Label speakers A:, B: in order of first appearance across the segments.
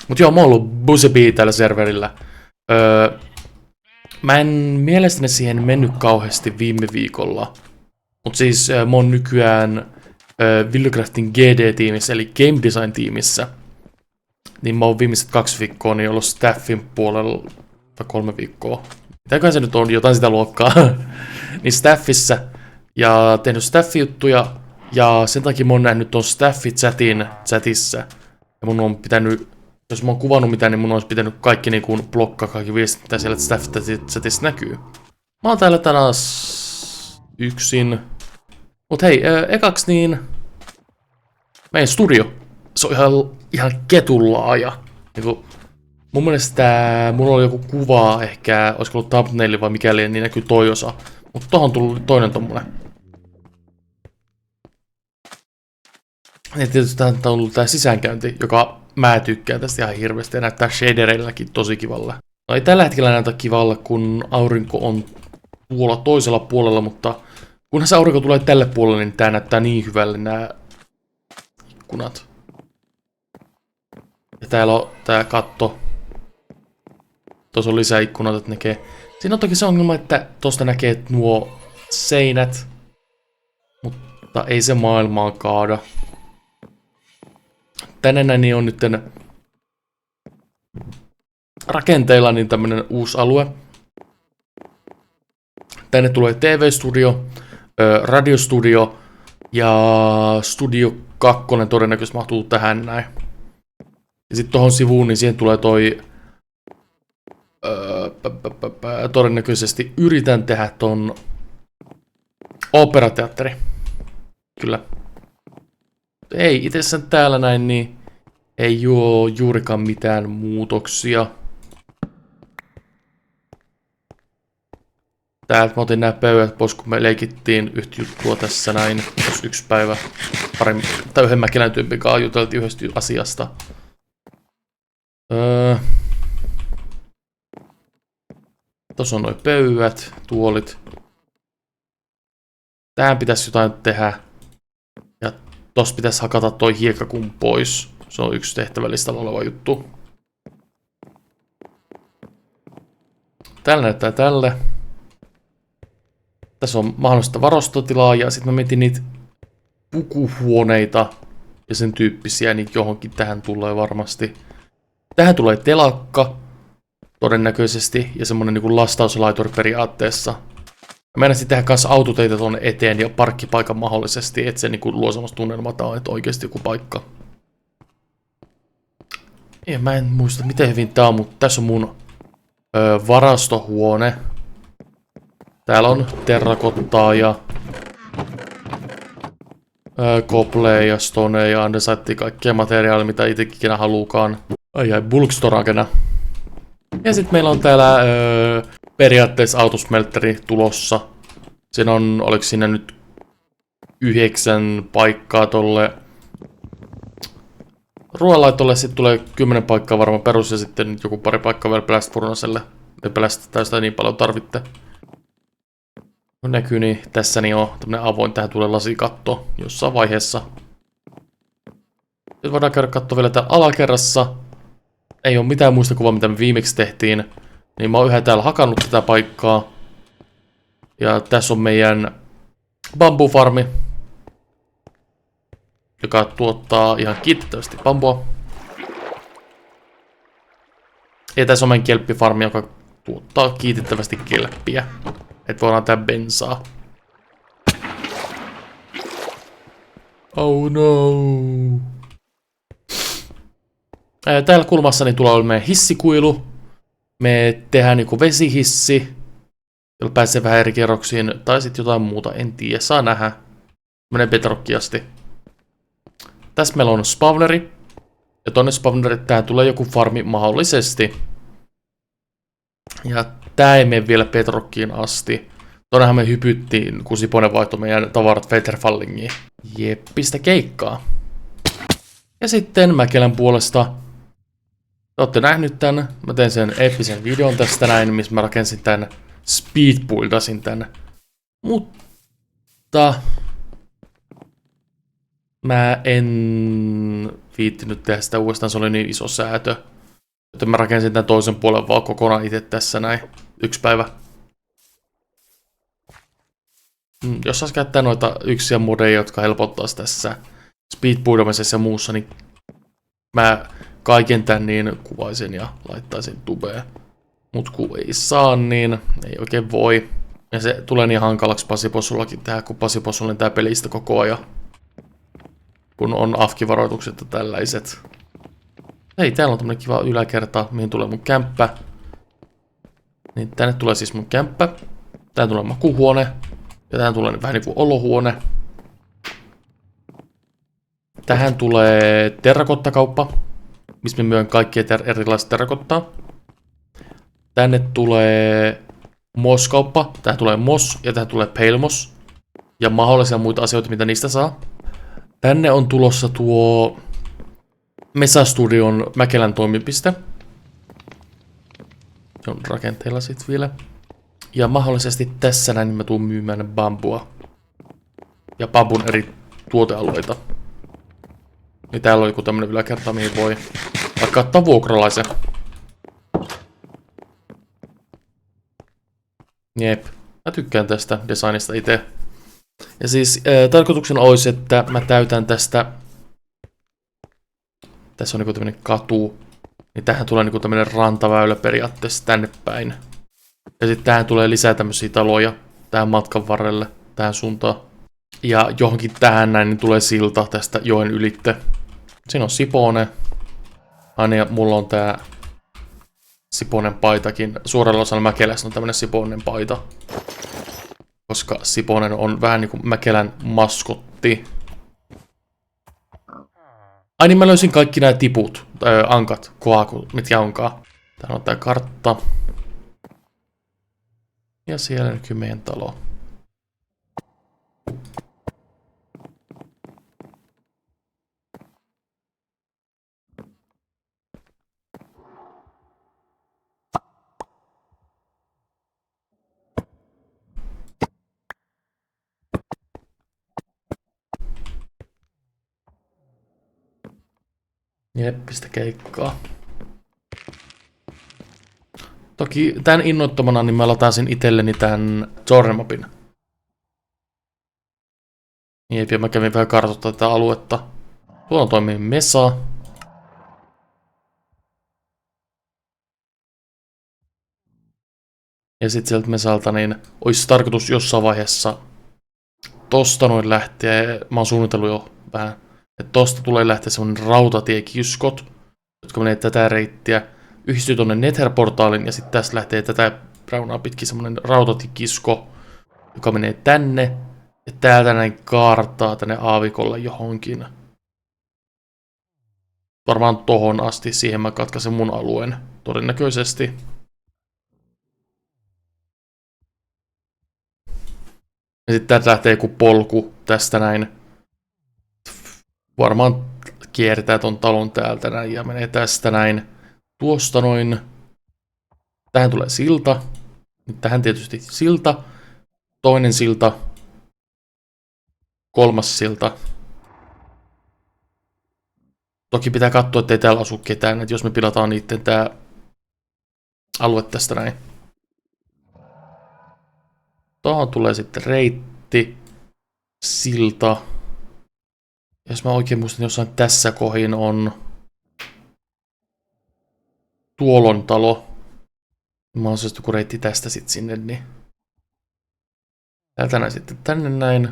A: Mut joo, mä oon ollut Busybee tällä serverillä. Öö, Mä en mielestäni siihen mennyt kauheasti viime viikolla. Mut siis mä oon nykyään Villucraftin GD-tiimissä, eli Game Design-tiimissä. Niin mä oon viimeiset 2 viikkoa niin ollut staffin puolella, tai 3 viikkoa. Mitäköhän se nyt on, jotain sitä luokkaa. Niin staffissa, ja tehnyt staff-juttuja, ja sen takia mä oon nähnyt ton staffi-chatin chatissa. Ja mun on pitänyt, jos mä oon kuvannut mitään, niin mun olisi pitänyt kaikki niin kuin blokkaa kaikki viestit, mitä siellä staff-chatissa näkyy. Mä oon täällä taas yksin. Mut hei, ekaks niin meidän studio. Se on ihan ketun laaja. Niinku, mun mielestä mulla oli joku kuva ehkä, olisiko ollut thumbnaili vai mikäli, niin näkyy toi osa. Mut tohon tuli toinen tommonen. Ja tietysti tähän on tullut tää sisäänkäynti, joka mä tykkään tästä ihan hirveästi ja näyttää shadereilläkin tosi kivalle. No ei tällä hetkellä näytä kivalle, kun aurinko on tuolla toisella puolella, mutta kunhan se aurinko tulee tälle puolelle, niin tää näyttää niin hyvälle nää ikkunat. Ja täällä on tää katto. Tuossa on lisää ikkunoita, että näkee. Siinä on toki se ongelma, että tosta näkee nuo seinät. Mutta ei se maailmaa kaada. Tänne näin niin on nyt rakenteilla niin tämmönen uusi alue. Tänne tulee TV-studio, radiostudio ja Studio 2 todennäköisesti mahtuu tähän näin. Ja sitten tohon sivuun, niin siihen tulee toi todennäköisesti yritän tehdä ton operateatteri. Kyllä. Ei itsessään täällä näin, niin ei oo juurikaan mitään muutoksia. Täältä mä otin nää pöydät pois, kun me leikittiin yhtä juttua tässä näin. Jos yksi päivä paremmin, tai yhden mäkelän tyypin kanssa juteltiin yhdestä asiasta. Tuossa on noi pöydät, tuolit. Tähän pitäisi jotain tehdä. Ja tossa pitäisi hakata toi hiekkakuun pois. Se on yksi tehtävälistalla oleva juttu. Täällä näyttää tälle. Tässä on mahdollista varastotilaa ja sitten mä mietin niitä pukuhuoneita ja sen tyyppisiä, niin johonkin tähän tulee varmasti. Tähän tulee telakka todennäköisesti ja semmonen niinku lastauslaitori periaatteessa. Mä meinasin tehdä kanssa autoteitä tuonne eteen ja parkkipaikan mahdollisesti, että se niinku luo semmoista tunnelmaa, että oikeasti joku paikka. Ja mä en muista miten hyvin tää on, mutta tässä on mun varastohuone. Täällä on terrakottaa ja koplea ja stone ja andesite, kaikkea materiaalia, mitä itsekin haluukaan. Ai bulkstoragena. Ja sitten meillä on täällä periaatteessa autosmelteri tulossa. Siinä on, oliko siinä nyt 9 paikkaa tolle ruoanlaitolle, sitten tulee 10 paikkaa varmaan perus ja sitten joku pari paikkaa vielä blast-furnacelle. Te blästetään sitä niin paljon tarvitte. No näkyy, niin tässä niin on tämmönen avoin, tähän tulee lasikatto jossain vaiheessa. Nyt voidaan käydä katsoa vielä täällä alakerrassa. Ei ole mitään muista kuvaa, mitä me viimeksi tehtiin. Niin mä oon yhä täällä hakannut tätä paikkaa. Ja tässä on meidän bambufarmi, joka tuottaa ihan kiitettävästi bambua. Ja tässä on meidän kelppifarmi, joka tuottaa kiitettävästi kelppiä. Että voidaan tehdä bensaa. Oh no. Täällä kulmassa niin tulee meidän hissikuilu. Me tehdään niinku vesihissi, jolla pääsee vähän eri kerroksiin, tai sitten jotain muuta, en tiedä, saa nähdä. Menee bedrockiasti. Tässä meillä on spawneri. Ja tonne spawnerille tähän tulee joku farmi mahdollisesti. Ja tää ei mene vielä bedrockiin asti. Tonnehan me hypyttiin, kun Siponen vaihtoi meidän tavarat Featherfallingiin. Jeppistä keikkaa. Ja sitten Mäkelän puolesta. Te ootte nähnyt tän. Mä tein sen eeppisen videon tästä näin, missä mä rakensin tän speedbuildasin tän. Mutta mä en viittinyt tehdä sitä uudestaan, se oli niin iso säätö. Joten mä rakensin tämän toisen puolen vaan kokonaan itse tässä näin. 1 päivä. Jos saisi käyttää noita yksiä modeja, jotka helpottaisi tässä speedboardamisessa ja muussa, niin mä kaiken tän niin kuvaisin ja laittaisin tubeen. Mut kun ei saa, niin ei oikein voi. Ja se tulee niin hankalaksi Pasipossullakin tehdä, kun Pasipossulla tää pelistä koko ajan. Kun on AFK-varoitukset ja tällaiset. Hei, täällä on tämmönen kiva yläkerta, mihin tulee mun kämppä. Niin tänne tulee siis mun kämppä. Tää tulee makuhuone. Ja tähän tulee vähän niinku olohuone. Tähän tulee terrakottakauppa, missä me myön kaikkia erilaiset terrakottaa. Tänne tulee moskauppa, tähän tulee mos ja tähän tulee peilmos. Ja mahdollisia muita asioita, mitä niistä saa. Tänne on tulossa tuo Mesa Studion Mäkelän toimipiste. Se on rakenteilla sit vielä. Ja mahdollisesti tässä näin mä tuun myymään bambua. Ja bambun eri tuotealueita. Niin täällä on joku tämmönen yläkerta, mihin voi vaikka ottaa vuokralaisen. Jep. Mä tykkään tästä designista itse. Ja siis tarkoituksena olisi, että mä täytän tästä. Tässä on niinku tämmönen katu. Niin tähän tulee niinku tämmönen rantaväylä periaatteessa tänne päin. Ja sitten tähän tulee lisää tämmösiä taloja. Tähän matkan varrelle. Tähän suuntaan. Ja johonkin tähän näin niin tulee silta tästä joen ylitte. Siinä on Sipone. Aina ja mulla on tää Siponen paitakin. Suoralla osalla Mäkelässä on tämmönen Siponen paita. Koska Siponen on vähän niinku Mäkelän maskotti. Ai niin mä löysin kaikki nämä tiput. Ankat, koakut, mitkä onkaan. Täällä on tää kartta. Ja siellä näkyy meidän talo. Jeppistä keikkaa. Toki tän innoittamana niin mä lataisin itselleni tän Zornemapin. Jep, ja mä kävin vähän kartoittaa tätä aluetta. Tuolla toimii Mesa. Ja sit sieltä Mesalta niin olisi tarkoitus jossain vaiheessa tosta noin lähteä. Mä oon suunnitellut jo vähän. Että tosta tulee lähteä semmonen rautatiekiskot, jotka menee tätä reittiä. Yhdistyy tonne Nether-portaalin ja sitten tästä lähtee tätä raunaa pitkin semmonen rautatiekisko, joka menee tänne. Ja täältä näin kaartaa tänne aavikolle johonkin. Varmaan tohon asti, siihen mä katkaisen mun alueen, todennäköisesti. Ja sitten täältä lähtee joku polku tästä näin. Varmaan kiertää ton talon täältä näin ja menee tästä näin. Tuosta noin. Tähän tulee silta. Tähän tietysti silta. Toinen silta. 3. silta. Toki pitää katsoa, ettei täällä asu ketään, että jos me pilataan niitten tää alue tästä näin. Tuohon tulee sitten reitti. Silta. Jos mä oikein muistan, jossain tässä kohin on Tuolon talo. Mä oon joku reitti tästä sit sinne, niin täältä näin sitten tänne näin.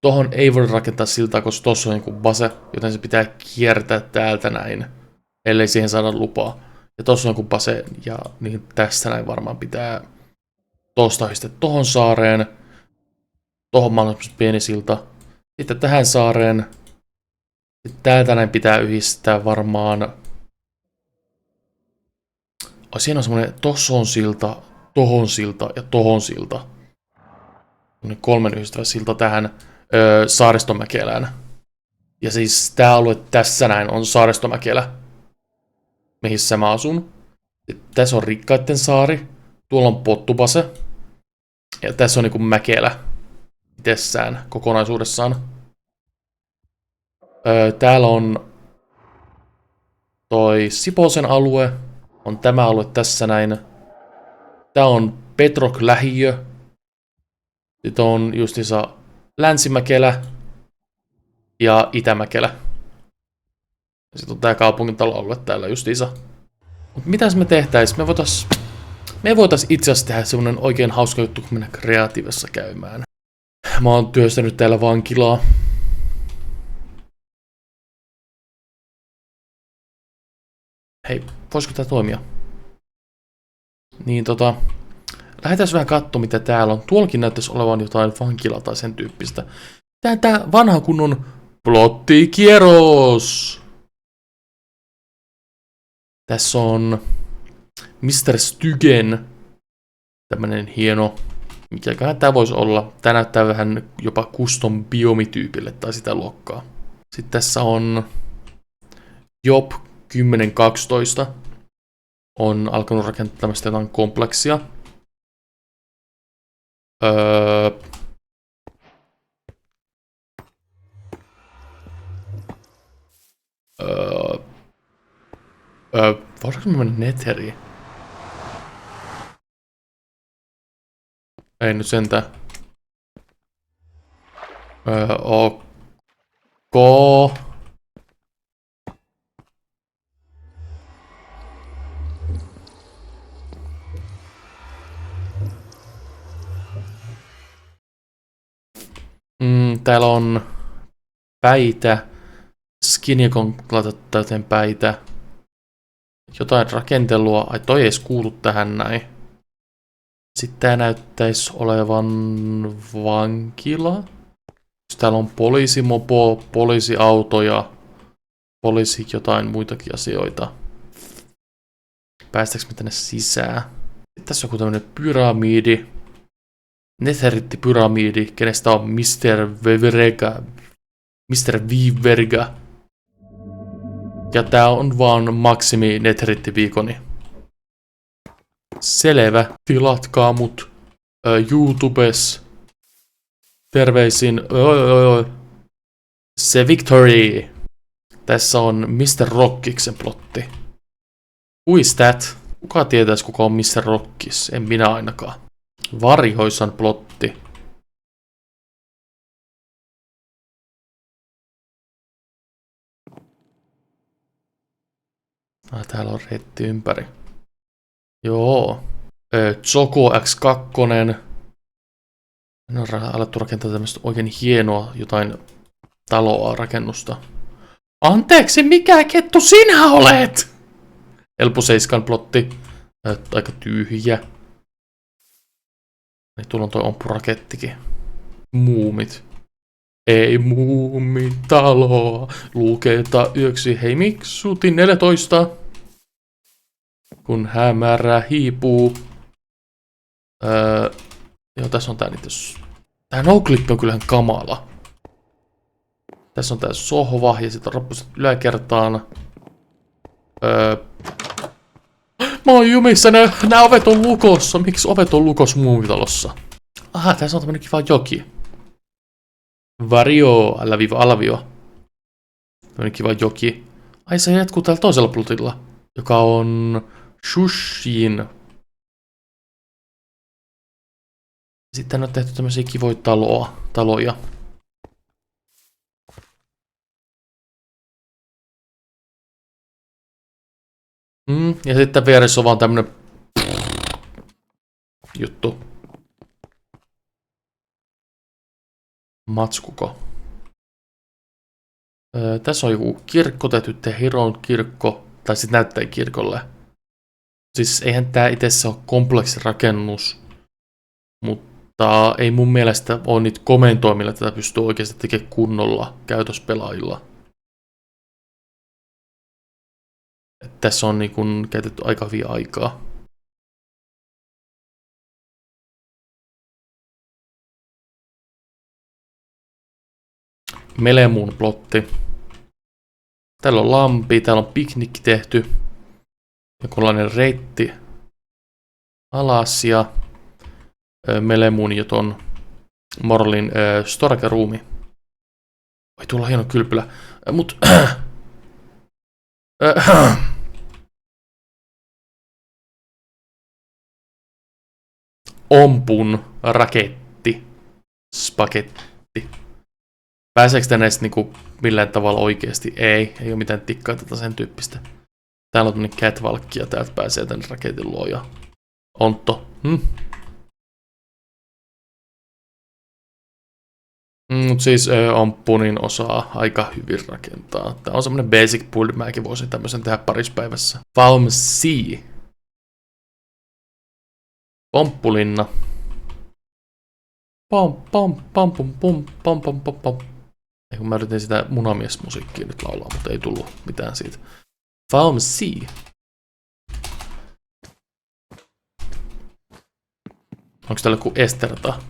A: Tohon ei voi rakentaa siltaa, koska tossa on joku base, joten se pitää kiertää täältä näin, ellei siihen saada lupaa. Ja tossa on joku base, ja niin tästä näin varmaan pitää tosta yhdistää tohon saareen. Tohon mahdollisimman pieni silta. Sitten tähän saareen. Sitten täältä näin pitää yhdistää varmaan. Siinä on semmonen, tossa on silta, tohon silta ja tohon silta. 3 yhdistävä silta tähän Saaristomäkelään. Ja siis tää alue tässä näin on Saaristomäkelä, missä mä asun. Sitten tässä on Rikkaitten saari. Tuolla on Pottupase. Ja tässä on niinku Mäkelä itsessään kokonaisuudessaan. Täällä on toi Siposen alue on tämä alue tässä näin. Tää on Petrok-lähiö. Sitten on justiinsa Länsimäkelä ja Itämäkelä. Sitten on tää kaupungintaloalue täällä justiinsa. Mut mitäs me tehtäis? Me voitais itse asiassa tehdä semmonen oikein hauska juttu, kun mennä kreatiivissa käymään. Mä oon työstänyt täällä vankilaa. Hei, voisiko tää toimia? Niin lähdetään vähän katsomaan mitä täällä on. Tuollakin näyttäisi olevan jotain vankilaa tai sen tyyppistä. Tää vanha kunnon plottikierros! Tässä on Mr. Stygen. Tämmönen hieno. Mikäköhän tää voisi olla? Tää näyttää vähän jopa custom biomityypille tai sitä luokkaa. Sitten tässä on Job 1012. On alkanut rakentaa tämmöistä jotain kompleksia. Voidaanko me mennä Netheriin? Ei nyt sentään. Ok. Täällä on päitä. Skinjekon laitettu täyteen päitä. Jotain rakentelua. Ai toi ei edes kuulu tähän näin. Sitten tää näyttäisi olevan vankila. Täällä on poliisimopo, poliisiauto ja poliisi jotain muitakin asioita. Päästäänkö me tänne sisään? Sitten tässä on joku tämmönen pyramidi. Netheritti-pyramidi, kenestä on Mr. Viverga. Mr. Viverga. Ja tää on vaan maksimi Netheritti-viikoni. Selvä. Tilatkaa mut YouTubes. Terveisin. Se Victory. Tässä on Mr. Rockiksen plotti. Who is that? Kuka tietäis kuka on Mr. Rockis? En minä ainakaan. Varjoisan plotti. Täällä on reitti ympäri. Joo. Choco X2. Ne on alettu rakentaa tämmöistä oikein hienoa jotain taloa, rakennusta. Anteeksi, mikä kettu sinä olet? Elpo Seiskan plotti. Aika tyhjä. Niin tuolla on toi ompurakettikin. Muumit. Ei muumitaloa. Luketa yöksi. Hei miksuti 14. Kun hämärä hiipuu. Joo, tässä on tää niitä. Tää no-clip on kyllähän kamala. Tässä on tää sohva ja sitten rappuset yläkertaan. Mä oon jumissa, nää ovet on lukossa. Miksi ovet on lukossa muumitalossa? Aha, tässä on tämmönen kiva joki. Vario, alaviiva. Tämmönen kiva joki. Ai se jatkuu täällä toisella plotilla, joka on Shushin. Sitten on tehty tämmösiä kivoja taloja. Ja sitten vieressä on vaan tämmönen juttu. Matskuko. Tässä on joku kirkko, tehty Heron kirkko, tai sit näyttää kirkolle. Siis eihän tää itse ole kompleksirakennus, mutta ei mun mielestä ole niitä komentoja, millä tätä pystyy oikeasti tekemään kunnolla käytöspelaajilla. Tässä on niin kun käytetty aika hyvin aikaa. Melemuun plotti. Täällä on lampi, täällä on piknikki tehty. Jokinlainen reitti alas ja Melemuun ja ton Morlin storage-ruumi. Voi tulla hieno kylpylä. Mut Ompun raketti. Spagetti. Pääseekö tänne edes niinku millään tavalla oikeesti? Ei ole mitään tikkaa tätä sen tyyppistä. Täällä on tämmönen catwalk ja täältä pääsee tänne raketin luo ja ontto. Mut siis Ompunin osaa aika hyvin rakentaa. Tää on semmonen basic build, mäkin voisin tämmösen tehdä parissa päivässä. Falm C. Pomppulinna. Pom pom pom pom pom pom pom pom pom. Ei kun mä yritin sitä munamiesmusiikkia nyt laulaa, mutta ei tullut mitään siitä. Falm C. Onks täällä joku esterta?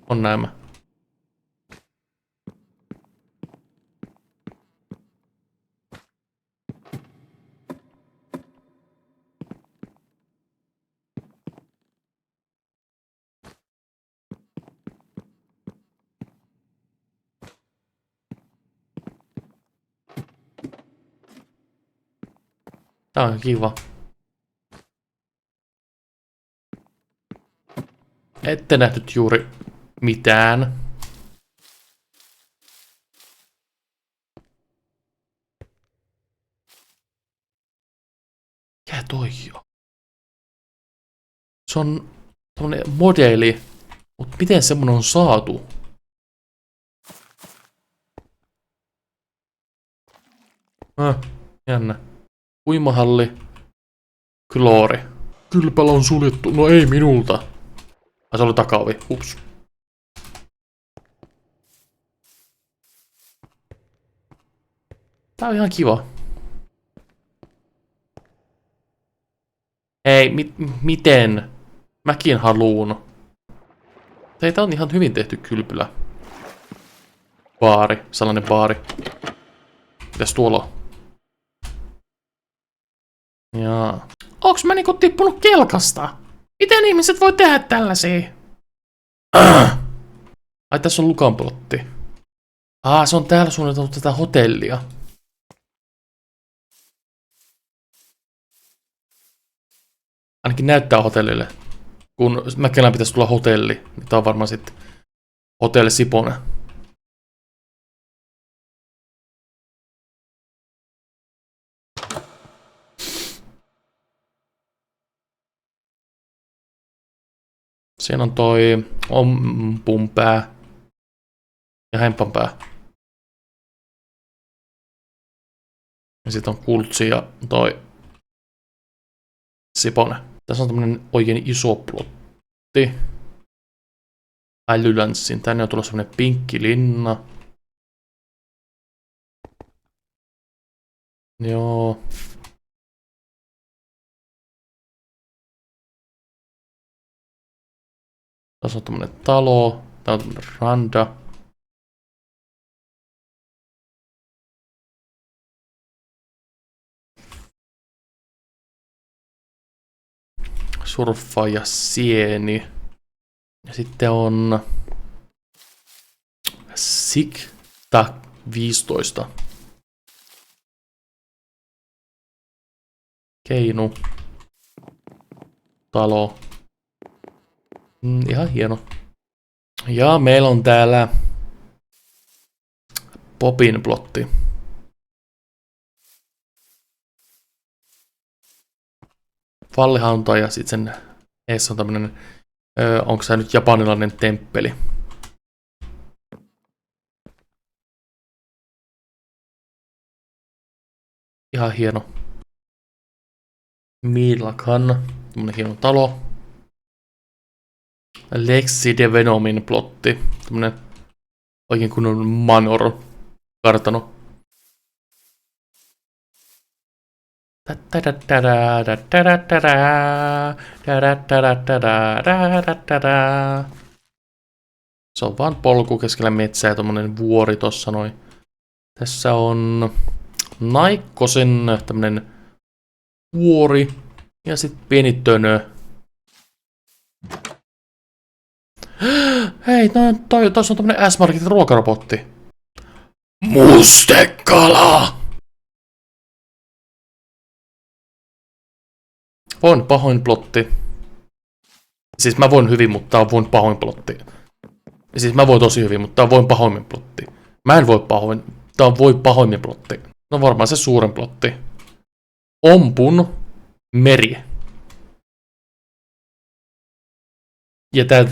A: On näemmä. Tää on kiva. Ette nähnyt juuri mitään. Mikä toi on? Se on tommonen modeli, mut miten semmonen on saatu? Jännä. Uimahalli. Kloori. Kylpälä on suljettu. No ei minulta. Se oli takaovi. Ups. Tää on ihan kiva. Hei, miten? Mäkin haluun. Tää on ihan hyvin tehty kylpylä. Baari. Sellainen baari. Mitäs tuolla on? Jaa. Onks mä niinku tippunut kelkasta? Miten ihmiset voi tehdä tällaisia? Ai tässä on lukanplotti. Se on täällä suunniteltu tätä hotellia. Ainakin näyttää hotellille. Kun Mäkelään pitäisi tulla hotelli, niin tää on varmaan sitten Hotelli Siponen. Siinä on toi Ompun pää ja Hempan pää. Ja sit on Kultsi ja toi Sipone. Tässä on tämmönen oikein iso plotti. Älylänssin. Tänne on tullut semmonen pinkki linna. Joo. Tässä on tämmönen talo. Tää on tämmönen randa. Surffaaja sieni. Ja sitten on Sikta 15. Keinu. Talo. Ihan hieno. Ja meillä on täällä Popin plotti. Vallihauta ja sitten sen eessä on tämmönen, onko se nyt japanilainen temppeli? Ihan hieno. Milakan, tämmönen hieno talo. Lexi de Venomin plotti, tämmönen oikein kunnon Manor-kartano. Se on vaan polku keskellä metsää ja tommonen vuori tossa noin. Tässä on Naikkosen tämmönen vuori ja sit pieni tönö. Hei, tossa on tämmönen S-Marketin ruokarobotti. Mustekala! Voin pahoin plotti. Siis mä voin hyvin, mutta tää on voin pahoin plotti. Siis mä voin tosi hyvin, mutta tää on voin pahoimmin plotti. Mä en voi pahoin. Tää on voi pahoimmin plotti. No varmaan se suuren plotti. Ompun meri. Ja tää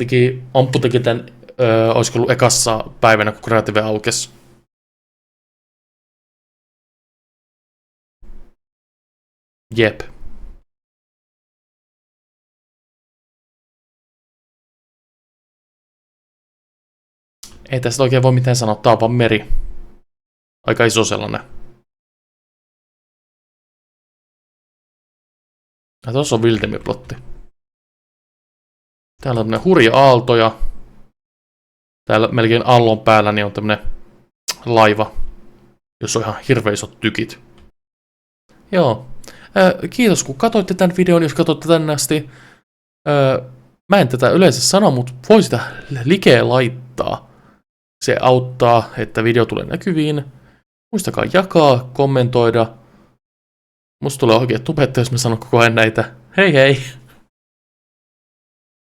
A: Amppu teki tän, olisiko ollut ekassa päivänä, kun Creative aukesi. Jep. Ei tästä oikein voi mitään sanoa, tää on vaan meri. Aika iso sellainen. Ja tossa on viltempi plotti. Täällä on tämmönen hurja aaltoja. Täällä melkein aallon päällä niin on tämmönen laiva, jossa on ihan hirveän isot tykit. Joo. Kiitos kun katsoitte tämän videon, jos katsoitte tänne asti. Mä en tätä yleensä sano, mutta voi sitä likeä laittaa. Se auttaa, että video tulee näkyviin. Muistakaa jakaa, kommentoida. Musta tulee oikein tubetta, jos mä sanon koko ajan näitä. Hei hei!